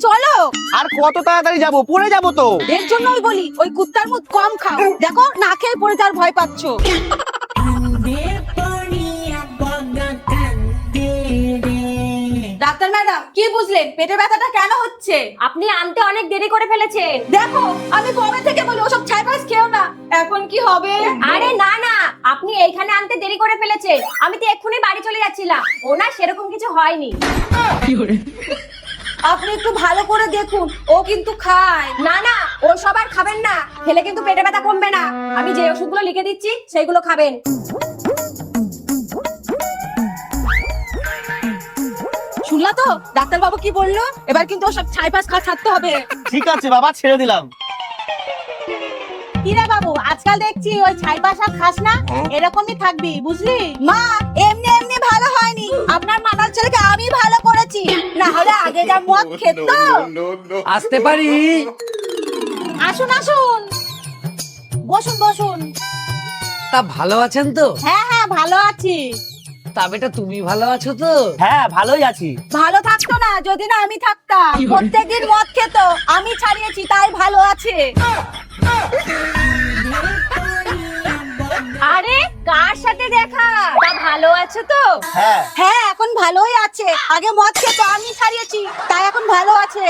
চলো। আর কত তাড়াতাড়ি যাবো, পড়ে যাবো তো। এর জন্যই বলি ওই কুত্তার মুখ কম খাও, দেখো না খেয়ে পড়ে যাওয়ার ভয় পাচ্ছো। ডাক্তার ম্যাডাম কি বুঝলেন পেটের ব্যথাটা কেন হচ্ছে? আপনি আনতে অনেক দেরি করে ফেলেছেন। দেখো আমি কবে থেকে বলি ওসব ছাইপাস খেও না, এখন কি হবে? আরে না না, আপনি এইখানে আনতে দেরি করে ফেলেছেন। আমি তো এক্ষুনি বাড়ি চলে যাচ্ছিলাম, ওনার সেরকম কিছু হয়নি। আপনি একটু ভালো করে দেখুন, ও কিন্তু খায়। না না, ও সবার খাবেন না, খেলে কিন্তু পেটে ব্যথা কমবে না। আমি যে ওষুধগুলো লিখে দিচ্ছি সেইগুলো খাবেন। শুনলা তো ডাক্তার বাবু কি বললো? এবার কিন্তু ওসব ছাইপাস খাওয়া ছাড়তে হবে। ঠিক আছে বাবা, ছেড়ে দিলাম। কিরে বাবু, আজকাল দেখছি ওই ছাইপাস আর খাস না, এরকমই থাকবি বুঝলি? মা এমনি এমনি ভালো হয়নি, আপনার মানার ছেলেকে আমি ভালো করেছি, না হলে আগে যা মদ খেত। আসতে পারি? আসুন আসুন, বসুন বসুন। তা ভালো আছেন তো? হ্যাঁ হ্যাঁ ভালো আছি। তা বেটা তুমি ভালো আছো তো? হ্যাঁ ভালোই আছি। ভালো থাকতো না যদি না আমি থাকতাম, প্রত্যেকদিন মদ খেত, আমি ছাড়িয়েছি তাই ভালো আছে। আরে কার সাথে দেখা? তা ভালো আছো তো? হ্যাঁ হ্যাঁ এখন ভালোই আছে, আগে মদ খেত আমি ছাড়িয়েছি তাই এখন ভালো আছে।